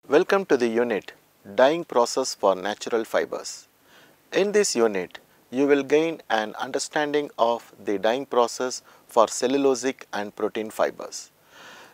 Welcome to the unit Dyeing Process for Natural Fibers. In this unit, you will gain an understanding of the dyeing process for cellulosic and protein fibers.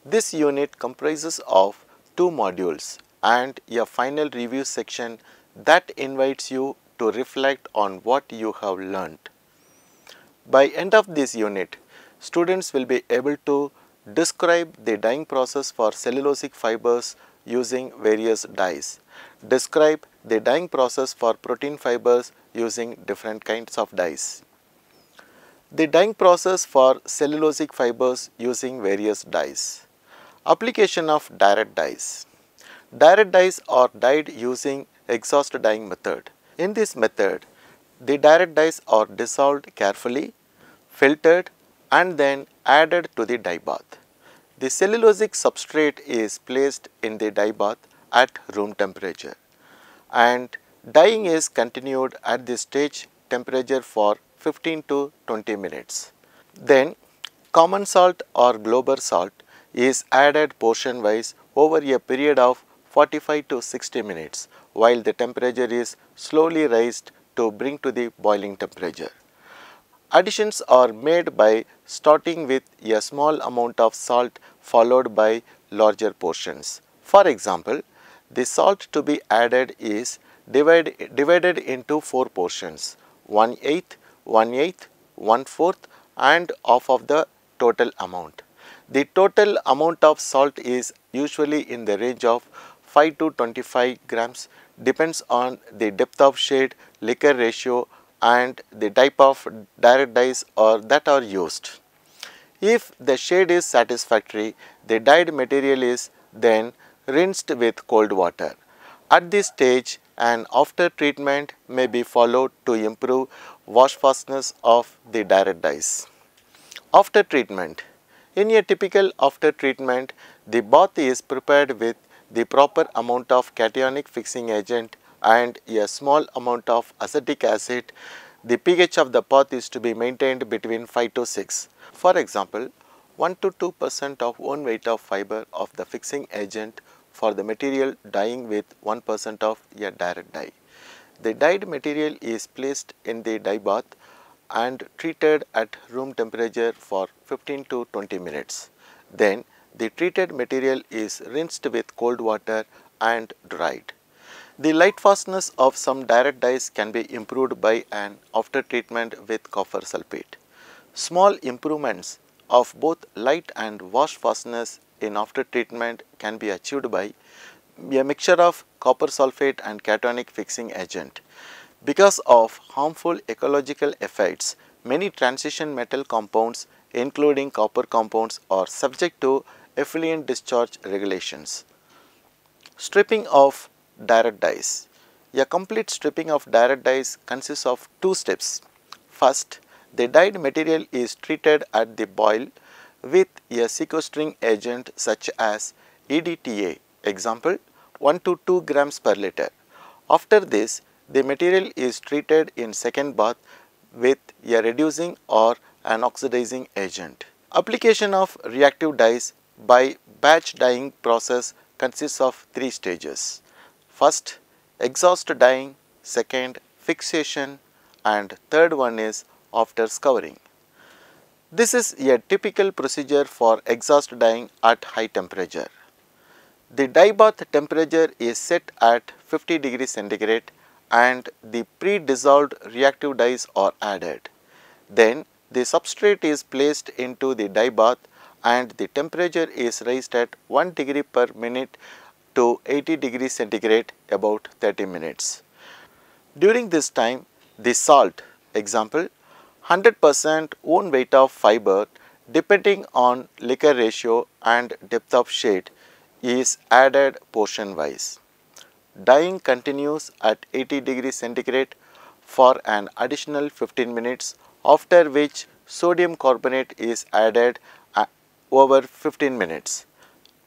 This unit comprises of 2 modules and a final review section that invites you to reflect on what you have learnt. By end of this unit, students will be able to describe the dyeing process for cellulosic fibers using various dyes, describe the dyeing process for protein fibers using different kinds of dyes. The dyeing process for cellulosic fibers using various dyes. Application of direct dyes. Direct dyes are dyed using exhaust dyeing method. In this method, the direct dyes are dissolved carefully, filtered and then added to the dye bath. The cellulosic substrate is placed in the dye bath at room temperature and dyeing is continued at the stage temperature for 15 to 20 minutes. Then common salt or Glauber salt is added portion wise over a period of 45 to 60 minutes while the temperature is slowly raised to bring to the boiling temperature. Additions are made by starting with a small amount of salt followed by larger portions. For example, the salt to be added is divided into 4 portions, 1/8, 1/8, 1/4 and half of the total amount. The total amount of salt is usually in the range of 5 to 25 grams, depends on the depth of shade, liquor ratio and the type of direct dyes that are used. If the shade is satisfactory, the dyed material is then rinsed with cold water. At this stage, an after treatment may be followed to improve wash fastness of the direct dyes. After treatment. In a typical after treatment, the bath is prepared with the proper amount of cationic fixing agent and a small amount of acetic acid. The pH of the bath is to be maintained between 5 to 6. For example, 1 to 2% of own weight of fiber of the fixing agent for the material dyeing with 1% of a direct dye. The dyed material is placed in the dye bath and treated at room temperature for 15 to 20 minutes. Then the treated material is rinsed with cold water and dried. The light fastness of some direct dyes can be improved by an after treatment with copper sulfate. Small improvements of both light and wash fastness in after treatment can be achieved by a mixture of copper sulfate and cationic fixing agent. Because of harmful ecological effects, many transition metal compounds including copper compounds are subject to effluent discharge regulations. Stripping of direct dyes. A complete stripping of direct dyes consists of 2 steps. First, the dyed material is treated at the boil with a sequestering agent such as EDTA, example 1 to 2 grams per liter. After this, the material is treated in second bath with a reducing or an oxidizing agent. Application of reactive dyes by batch dyeing process consists of 3 stages. First, exhaust dyeing, second, fixation and third one is after scouring. This is a typical procedure for exhaust dyeing at high temperature. The dye bath temperature is set at 50 degrees centigrade and the pre-dissolved reactive dyes are added. Then the substrate is placed into the dye bath and the temperature is raised at 1 degree per minute to 80 degrees centigrade about 30 minutes. During this time, the salt, example 100% own weight of fiber depending on liquor ratio and depth of shade is added portion wise. Dyeing continues at 80 degrees centigrade for an additional 15 minutes, after which sodium carbonate is added over 15 minutes.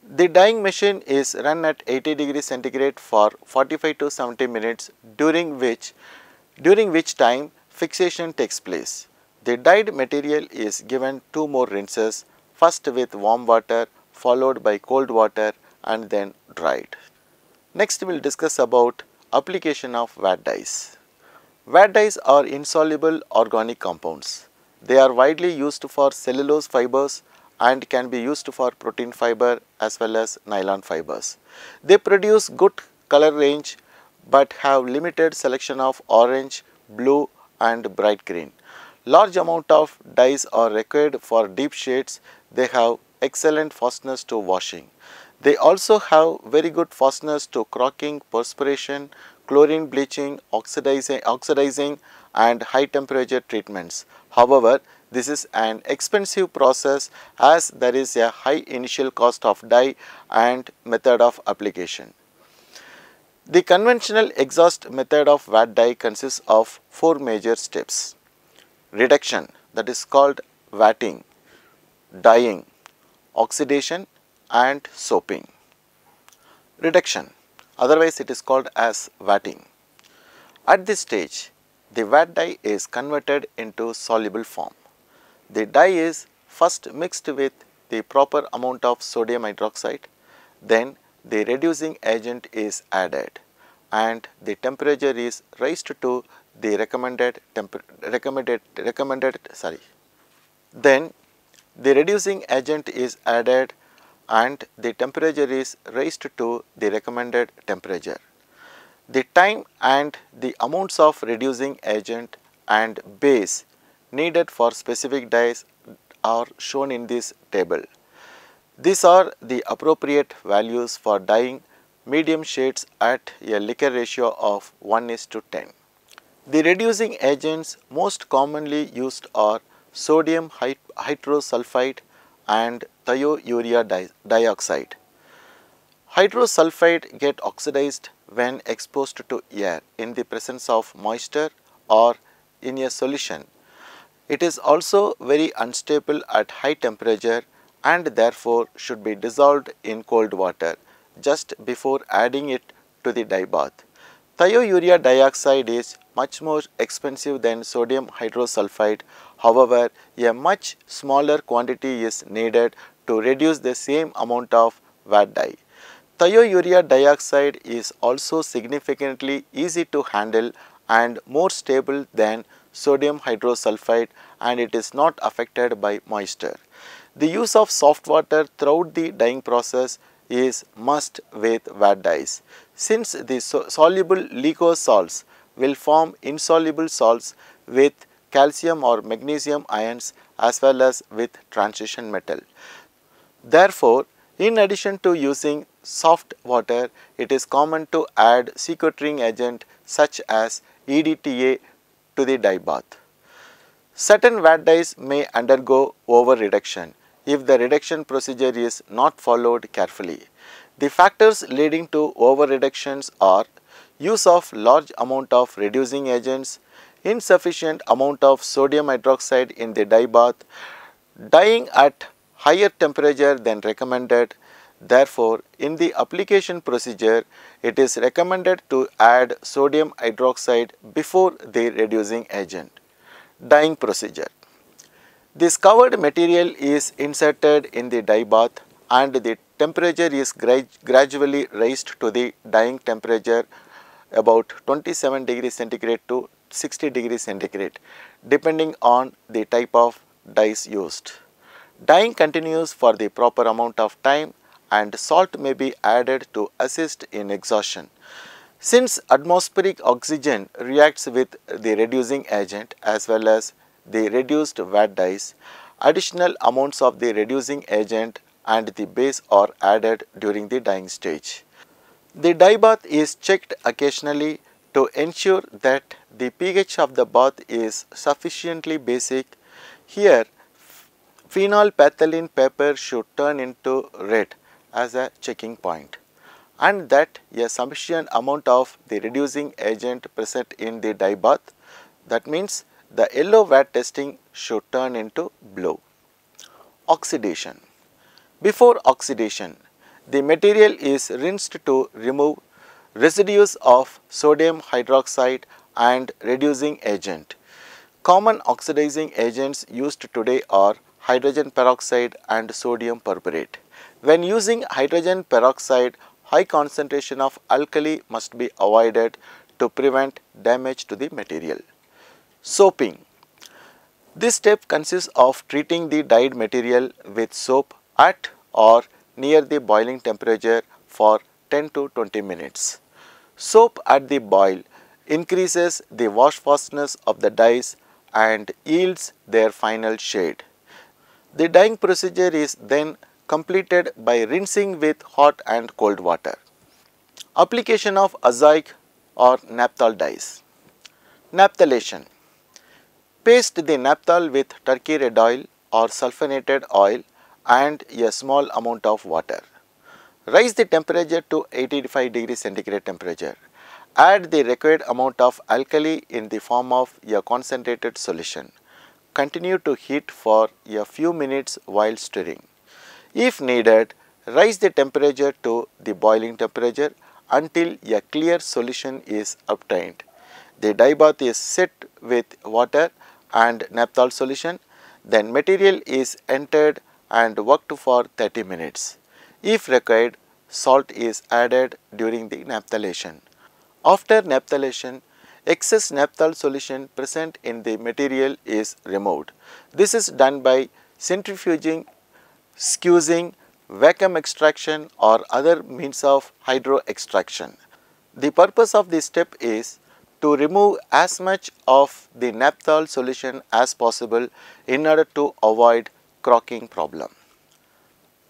The dyeing machine is run at 80 degrees centigrade for 45 to 70 minutes, during which time fixation takes place. The dyed material is given 2 more rinses, first with warm water followed by cold water and then dried. Next we will discuss about application of wet dyes. Wet dyes are insoluble organic compounds. They are widely used for cellulose fibers and can be used for protein fiber as well as nylon fibers. They produce good color range but have limited selection of orange, blue and bright green. Large amount of dyes are required for deep shades. They have excellent fastness to washing. They also have very good fastness to cracking, perspiration, chlorine bleaching, oxidizing and high temperature treatments. However, this is an expensive process as there is a high initial cost of dye and method of application. The conventional exhaust method of wet dye consists of 4 major steps: reduction, that is called wetting, dyeing, oxidation and soaping. Reduction, otherwise it is called as wetting. At this stage, the wet dye is converted into soluble form. The dye is first mixed with the proper amount of sodium hydroxide, then the reducing agent is added and the temperature is raised to the then the reducing agent is added and the temperature is raised to the recommended temperature. The time and the amounts of reducing agent and base needed for specific dyes are shown in this table. These are the appropriate values for dyeing medium shades at a liquor ratio of 1:10. The reducing agents most commonly used are sodium hydrosulfide and thiourea dioxide. Hydrosulfide get oxidized when exposed to air in the presence of moisture or in a solution. It is also very unstable at high temperature and therefore should be dissolved in cold water just before adding it to the dye bath. Thiourea dioxide is much more expensive than sodium hydrosulfide. However, a much smaller quantity is needed to reduce the same amount of wet dye. Thiourea dioxide is also significantly easy to handle and more stable than sodium hydrosulfide, and it is not affected by moisture. The use of soft water throughout the dyeing process is must with wet dyes, since the soluble liquor salts will form insoluble salts with calcium or magnesium ions as well as with transition metal. Therefore, in addition to using soft water, it is common to add sequestering agent such as EDTA to the dye bath. Certain wet dyes may undergo over reduction if the reduction procedure is not followed carefully. The factors leading to over reductions are use of large amount of reducing agents, insufficient amount of sodium hydroxide in the dye bath, dyeing at higher temperature than recommended. Therefore, in the application procedure, it is recommended to add sodium hydroxide before the reducing agent. Dyeing procedure. This covered material is inserted in the dye bath and the temperature is gradually raised to the dyeing temperature about 27 degrees centigrade to 60 degrees centigrade depending on the type of dyes used. Dyeing continues for the proper amount of time and salt may be added to assist in exhaustion. Since atmospheric oxygen reacts with the reducing agent as well as the reduced wet dyes, additional amounts of the reducing agent and the base are added during the dyeing stage. The dye bath is checked occasionally to ensure that the pH of the bath is sufficiently basic. Here, phenolphthalein paper should turn into red as a checking point, and that a sufficient amount of the reducing agent present in the dye bath, that means the yellow vat testing should turn into blue. Oxidation. Before oxidation, the material is rinsed to remove residues of sodium hydroxide and reducing agent. Common oxidizing agents used today are hydrogen peroxide and sodium perborate. When using hydrogen peroxide, high concentration of alkali must be avoided to prevent damage to the material. Soaping. This step consists of treating the dyed material with soap at or near the boiling temperature for 10 to 20 minutes. Soap at the boil increases the wash fastness of the dyes and yields their final shade. The dyeing procedure is then completed by rinsing with hot and cold water. Application of azoic or naphthol dyes. Naphthalation. Paste the naphthol with turkey red oil or sulfonated oil and a small amount of water. Raise the temperature to 85 degrees centigrade temperature. Add the required amount of alkali in the form of a concentrated solution. Continue to heat for a few minutes while stirring. If needed, raise the temperature to the boiling temperature until a clear solution is obtained. The dye bath is set with water and naphthol solution, then material is entered and worked for 30 minutes. If required, salt is added during the naphthalation. After naphthalation, excess naphthol solution present in the material is removed. This is done by centrifuging, squeezing, vacuum extraction or other means of hydro extraction. The purpose of this step is to remove as much of the naphthol solution as possible in order to avoid cracking problem.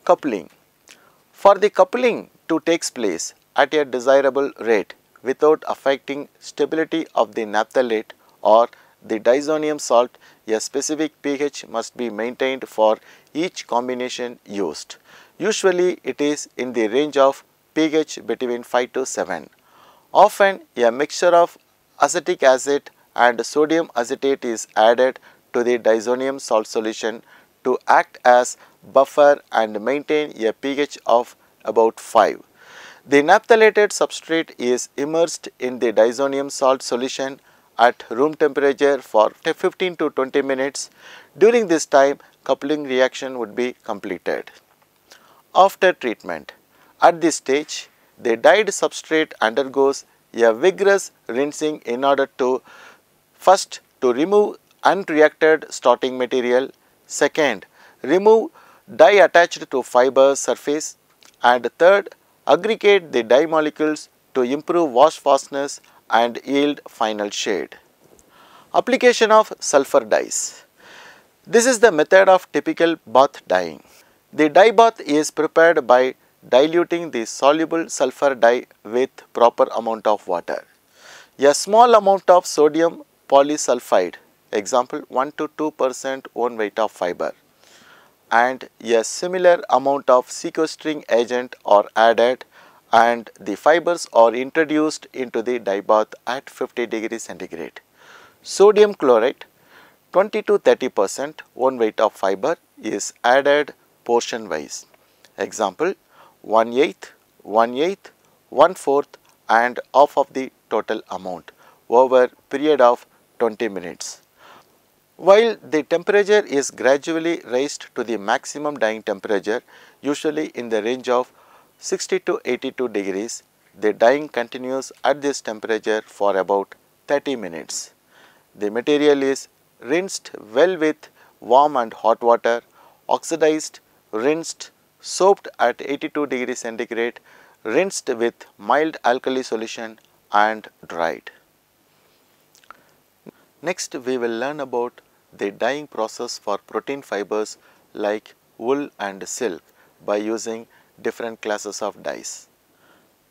Coupling. For the coupling to take place at a desirable rate without affecting stability of the naphthalate or the diazonium salt, a specific pH must be maintained for each combination used. Usually it is in the range of pH between 5 to 7. Often a mixture of acetic acid and sodium acetate is added to the diazonium salt solution to act as buffer and maintain a pH of about 5. The naphthalated substrate is immersed in the diazonium salt solution at room temperature for 15 to 20 minutes. During this time, coupling reaction would be completed. After treatment, at this stage, the dyed substrate undergoes a vigorous rinsing in order to first to remove unreacted starting material, second remove dye attached to fiber surface, and third aggregate the dye molecules to improve wash fastness and yield final shade. Application of sulfur dyes. This is the method of typical bath dyeing. The dye bath is prepared by diluting the soluble sulfur dye with proper amount of water. A small amount of sodium polysulfide, example 1 to 2% own weight of fiber, and a similar amount of sequestering agent are added and the fibers are introduced into the dye bath at 50 degrees centigrade. Sodium chloride 20 to 30% own weight of fiber is added portion wise, example 1/8, 1/8, 1/4 and half of the total amount over period of 20 minutes. While the temperature is gradually raised to the maximum dyeing temperature, usually in the range of 60 to 82 degrees, the dyeing continues at this temperature for about 30 minutes. The material is rinsed well with warm and hot water, oxidized, rinsed, soaked at 82 degrees centigrade, rinsed with mild alkali solution and dried. Next we will learn about the dyeing process for protein fibers like wool and silk by using different classes of dyes.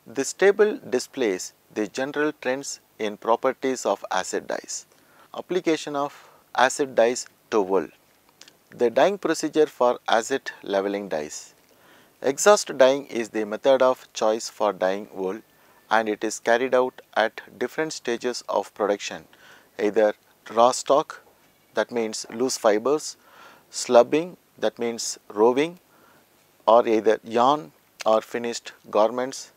This table displays the general trends in properties of acid dyes. Application of acid dyes to wool. The dyeing procedure for acid leveling dyes. Exhaust dyeing is the method of choice for dyeing wool, and it is carried out at different stages of production, either raw stock, that means loose fibers, slubbing, that means roving, or either yarn or finished garments,